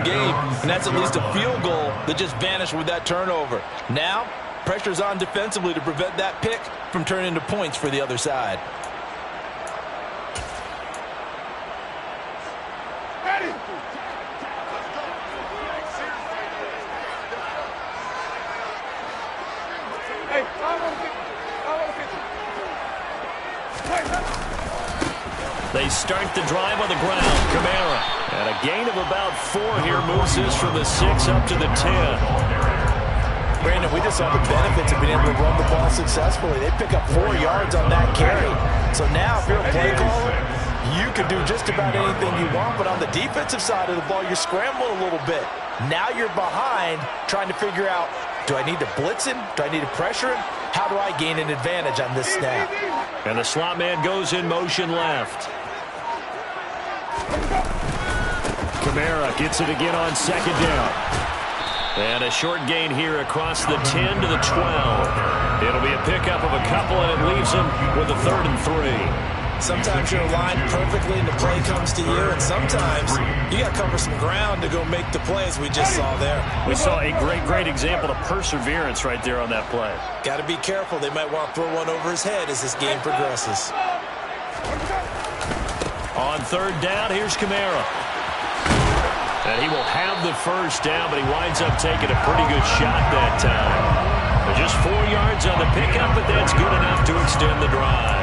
game, and that's at least a field goal that just vanished with that turnover. Now, pressure's on defensively to prevent that pick from turning into points for the other side. They start the drive on the ground. Kamara. And a gain of about 4 here moves this from the 6 up to the 10. Brandon, we just saw the benefits of being able to run the ball successfully. They pick up 4 yards on that carry. So now, if you're a play caller, you can do just about anything you want. But on the defensive side of the ball, you're scrambling a little bit. Now you're behind trying to figure out, do I need to blitz him? Do I need to pressure him? How do I gain an advantage on this snap? And the slot man goes in motion left. Kamara gets it again on 2nd down. And a short gain here across the 10 to the 12. It'll be a pickup of a couple, and it leaves them with a 3rd and 3. Sometimes you're aligned perfectly and the play comes to you, and sometimes you got to cover some ground to go make the plays we just saw there. We saw a great example of perseverance right there on that play. Got to be careful. They might want to throw one over his head as this game progresses. On 3rd down, here's Kamara. And he will have the 1st down, but he winds up taking a pretty good shot that time. But just 4 yards on the pickup, but that's good enough to extend the drive.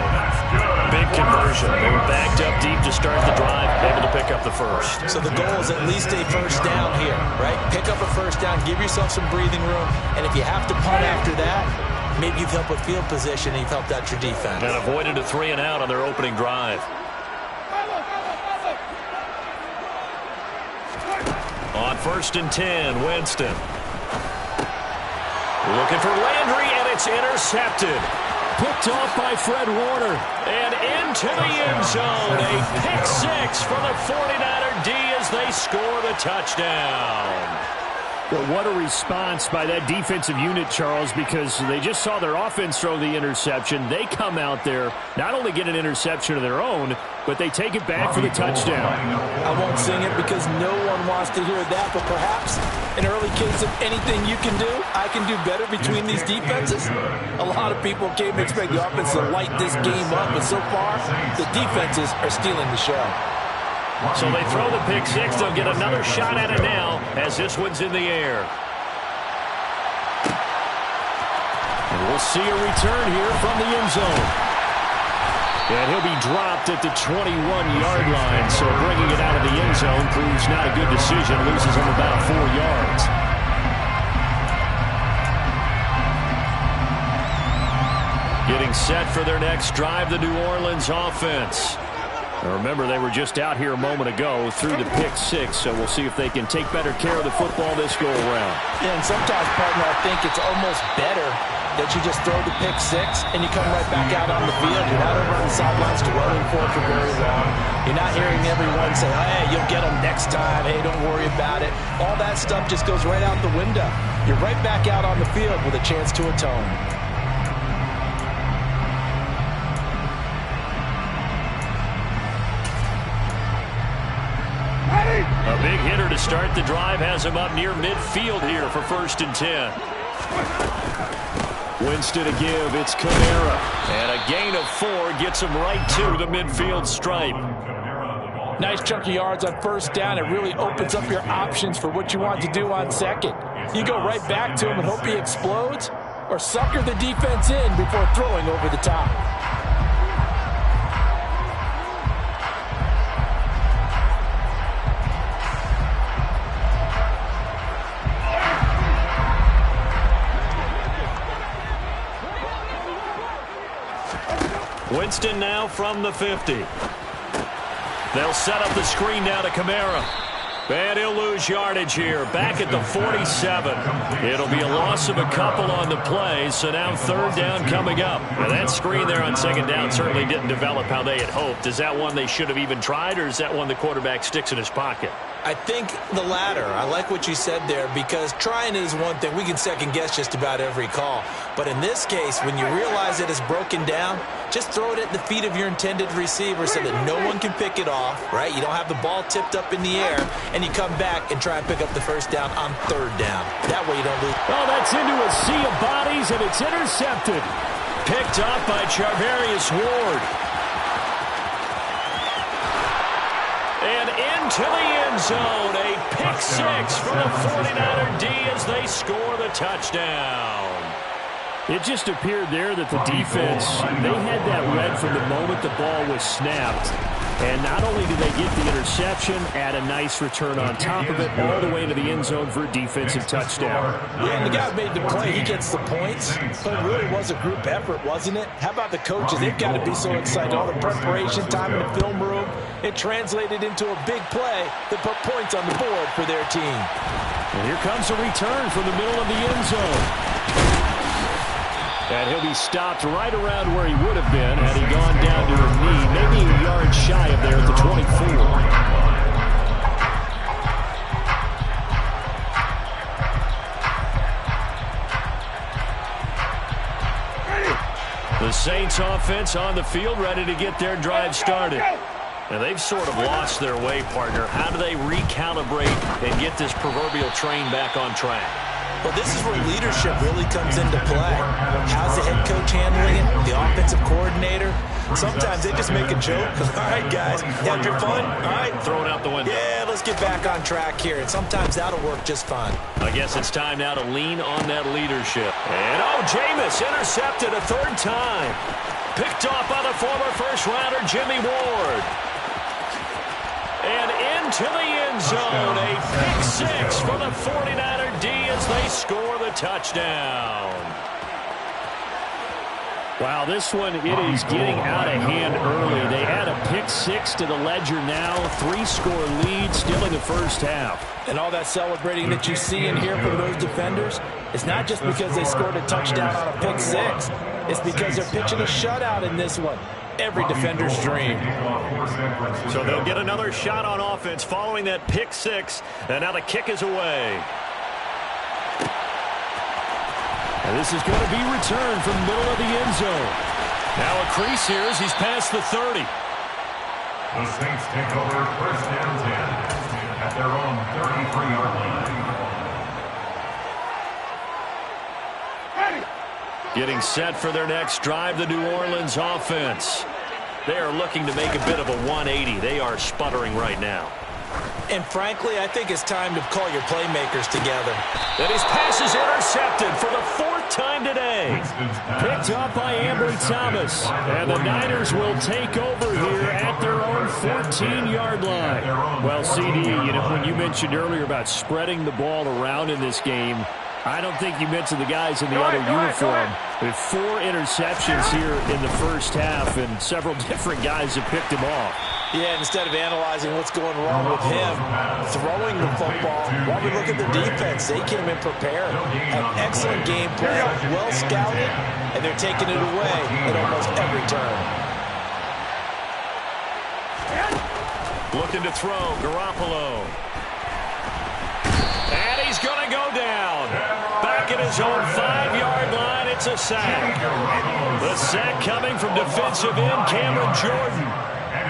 Big conversion. They were backed up deep to start the drive, able to pick up the 1st. So the goal is at least a 1st down here, right? Pick up a 1st down, give yourself some breathing room, and if you have to punt after that, maybe you've helped with field position and you've helped out your defense. And avoided a 3 and out on their opening drive. On 1st and 10, Winston. Looking for Landry, and it's intercepted. Picked off by Fred Warner. And into the end zone. A pick 6 for the 49er D as they score the touchdown. Well, what a response by that defensive unit, Charles, because they just saw their offense throw the interception. They come out there, not only get an interception of their own, but they take it back for the touchdown. I won't sing it because no one wants to hear that, but perhaps an early case of anything you can do, I can do better between these defenses. A lot of people came to expect the offense to light this game up, but so far, the defenses are stealing the show. So they throw the pick 6. They'll get another shot at it now as this one's in the air. And we'll see a return here from the end zone. And he'll be dropped at the 21-yard line. So bringing it out of the end zone proves not a good decision. Loses him about 4 yards. Getting set for their next drive, the New Orleans offense. Now remember, they were just out here a moment ago through the pick 6, so we'll see if they can take better care of the football this go-around. Yeah, and sometimes, partner, I think it's almost better that you just throw the pick 6 and you come right back out on the field. You're not over on the sidelines dwelling for it for very long. You're not hearing everyone say, hey, you'll get them next time. Hey, don't worry about it. All that stuff just goes right out the window. You're right back out on the field with a chance to atone. A big hitter to start the drive has him up near midfield here for 1st and 10. Winston to give. It's Kamara. And a gain of 4 gets him right to the midfield stripe. Nice chunk of yards on 1st down. It really opens up your options for what you want to do on 2nd. You go right back to him and hope he explodes, or sucker the defense in before throwing over the top. Winston now from the 50. They'll set up the screen now to Kamara. And he'll lose yardage here. Back at the 47. It'll be a loss of a couple on the play, so now 3rd down coming up. Now that screen there on 2nd down certainly didn't develop how they had hoped. Is that one they should have even tried, or is that one the quarterback sticks in his pocket? I think the latter. I like what you said there, because trying is one thing. We can second guess just about every call. But in this case, when you realize it is broken down, just throw it at the feet of your intended receiver so that no one can pick it off, right? You don't have the ball tipped up in the air, and you come back and try and pick up the first down on third down. That way you don't lose. Oh, that's into a sea of bodies, and it's intercepted. Picked off by Charvarius Ward. And into the end zone. A pick six for the 49er D as they score the touchdown. It just appeared there that the defense, they had that read from the moment the ball was snapped. And not only did they get the interception, add a nice return on top of it, all the way into the end zone for a defensive touchdown. Yeah, and the guy made the play. He gets the points. But it really was a group effort, wasn't it? How about the coaches? They've got to be so excited. All the preparation time in the film room, it translated into a big play that put points on the board for their team. And here comes a return from the middle of the end zone. And he'll be stopped right around where he would have been had he gone down to a knee, maybe a yard shy of there at the 24. The Saints offense on the field, ready to get their drive started. And they've sort of lost their way, partner. How do they recalibrate and get this proverbial train back on track? Well, this is where leadership really comes into play. How's the head coach handling it? The offensive coordinator? Sometimes they just make a joke. All right, guys, had your fun? All right. Throw it out the window. Yeah, let's get back on track here. And sometimes that'll work just fine. I guess it's time now to lean on that leadership. And, Jameis intercepted a third time. Picked off by the former first-rounder Jimmy Ward. And into the end zone, a pick six for the 49er D as they score the touchdown. Wow, this one, it is getting out of hand early. They add a pick six to the ledger now. 3-score lead still in the first half. And all that celebrating that you see and hear from those defenders, it's not just because they scored a touchdown on a pick six. It's because they're pitching a shutout in this one. Every defender's dream. So they'll get another shot on offense following that pick six. And now the kick is away. And this is going to be returned from the middle of the end zone. Now a crease here as he's past the 30. The Saints take over first and 10 at their own 33-yard line. Getting set for their next drive, the New Orleans offense. They are looking to make a bit of a 180. They are sputtering right now. And frankly, I think it's time to call your playmakers together. And his pass is intercepted for the 4th time today. Picked up by Ambry Thomas. And the Niners will take over here at their own 14-yard line. Well, CD, when you mentioned earlier about spreading the ball around in this game, I don't think you mentioned the guys in the other uniform. With 4 interceptions here in the first half, and several different guys have picked him off. Yeah, instead of analyzing what's going wrong with him, throwing the football, while we look at the defense, they came in prepared. An excellent game plan, well scouted, and they're taking it away at almost every turn. Looking to throw, Garoppolo. And he's going to go down. Back at his own 5-yard line, it's a sack. The sack coming from defensive end Cameron Jordan.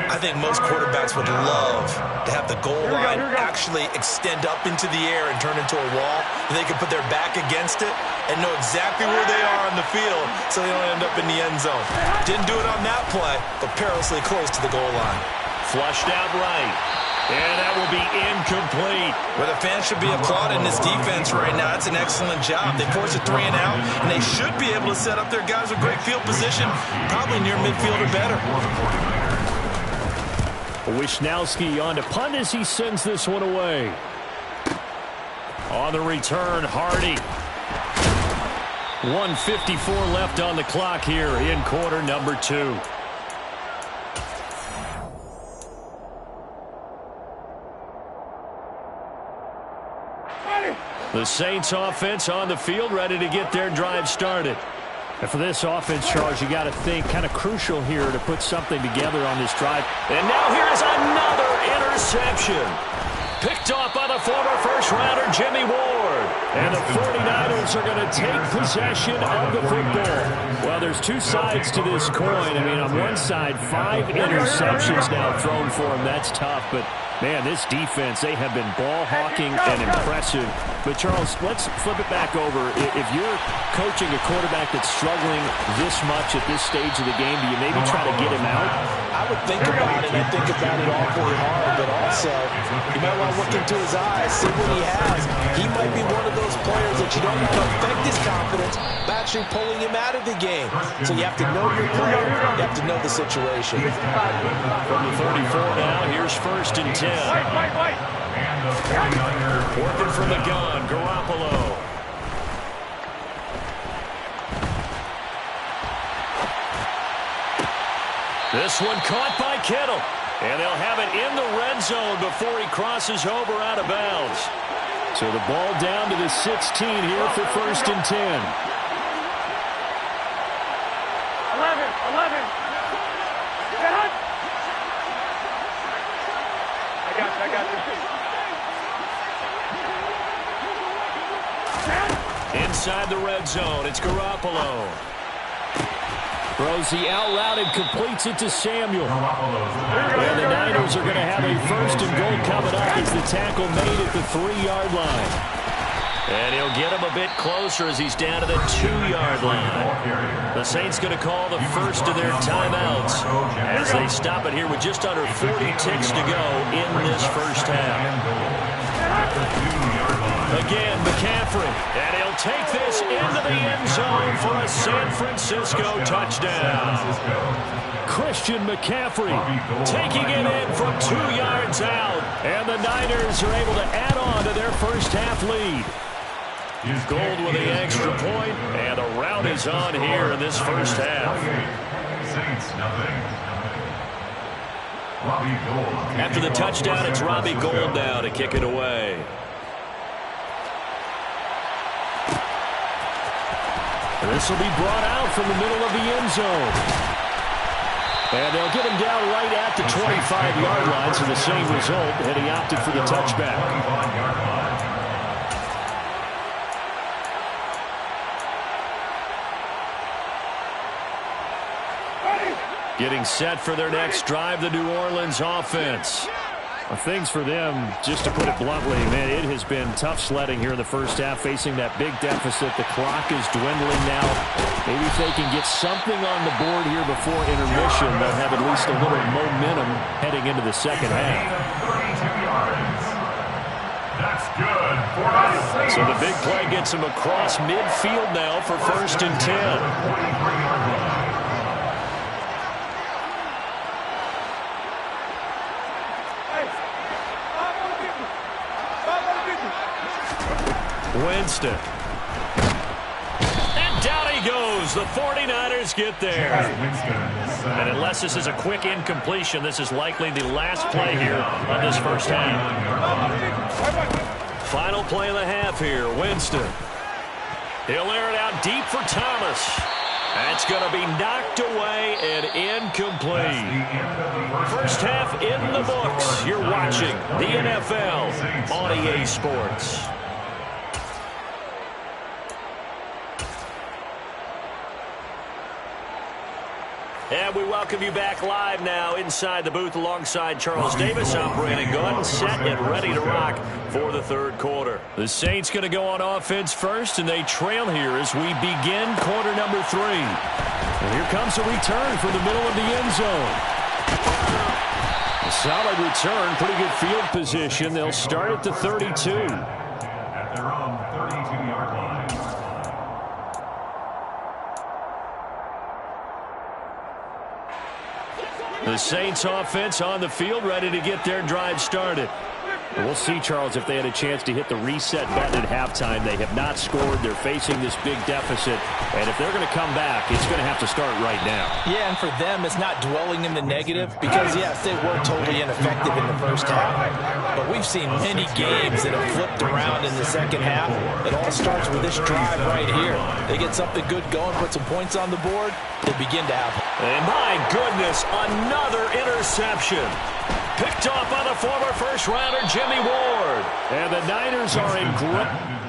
I think most quarterbacks would love to have the goal line actually extend up into the air and turn into a wall. They can put their back against it and know exactly where they are on the field so they don't end up in the end zone. Didn't do it on that play, but perilously close to the goal line. Flushed out right. And that will be incomplete. Well, the fans should be applauding this defense right now. It's an excellent job. They force a 3 and out, and they should be able to set up their guys with great field position, probably near midfield or better. Wisnowski on to punt as he sends this one away. On the return, Hardy. 1:54 left on the clock here in quarter number 2. The Saints offense on the field, ready to get their drive started. And for this offense, Charles, you got to think kind of crucial here to put something together on this drive. And now here is another interception. Picked off by the former first-rounder Jimmy Ward. And the 49ers are going to take possession of the football. Well, there's two sides to this coin. I mean, on one side, 5 interceptions now thrown for him. That's tough, but man, this defense, they have been ball hawking and impressive. But, Charles, let's flip it back over. If you're coaching a quarterback that's struggling this much at this stage of the game, do you maybe try to get him out? I would think about it. I think about it awfully hard, but also you might want to look into his eyes, see what he has. He might be one of those players that you don't want to affect his confidence by actually pulling him out of the game. So you have to know your player. You have to know the situation. From the 34 now, here's 1st and 10. Working from the gun, Garoppolo. This one caught by Kittle. And they'll have it in the red zone before he crosses over out of bounds. So the ball down to the 16 here for 1st and 10. 11. I got you. Inside the red zone, it's Garoppolo. Throws the out route and completes it to Samuel. And the Niners are going to have a 1st and goal coming up as the tackle made at the 3-yard line. And he'll get him a bit closer as he's down to the 2-yard line. The Saints going to call the first of their timeouts as they stop it here with just under 40 ticks to go in this first half. Again, McCaffrey, and he'll take this into the end zone for a San Francisco touchdown. Christian McCaffrey taking it in from 2 yards out, and the Niners are able to add on to their first half lead. Gold with the extra point, and the rout is on here in this first half. After the touchdown, it's Robbie Gould now to kick it away. This will be brought out from the middle of the end zone. And they'll get him down right at the 25-yard line, so the same result, and he opted for the touchback. Getting set for their next drive, the New Orleans offense. Well, things for them, just to put it bluntly, man, it has been tough sledding here in the first half, facing that big deficit. The clock is dwindling now. Maybe if they can get something on the board here before intermission, they'll have at least a little momentum heading into the second half. That's good. So the big play gets him across midfield now for 1st and 10. Winston. And down he goes. The 49ers get there. And unless this is a quick incompletion, this is likely the last play here of this first half. Final play of the half here. Winston. He'll air it out deep for Thomas. That's going to be knocked away and incomplete. First half in the books. You're watching the NFL on EA Sports. And we welcome you back live now inside the booth alongside Charles Davis. I'm Brandon Gunn, set and ready to rock for the third quarter. The Saints going to go on offense first, and they trail here as we begin quarter number 3. And here comes a return from the middle of the end zone. A solid return, pretty good field position. They'll start at the 32. At their own 32-yard line. The Saints offense on the field, ready to get their drive started. We'll see, Charles, if they had a chance to hit the reset button at halftime. They have not scored. They're facing this big deficit. And if they're going to come back, it's going to have to start right now. Yeah, and for them, it's not dwelling in the negative because, yes, they were totally ineffective in the first half. But we've seen many games that have flipped around in the second half. It all starts with this drive right here. They get something good going, put some points on the board, they begin to have. And my goodness, another interception. Picked off by the former first-rounder Jimmy Ward. And the Niners are in great...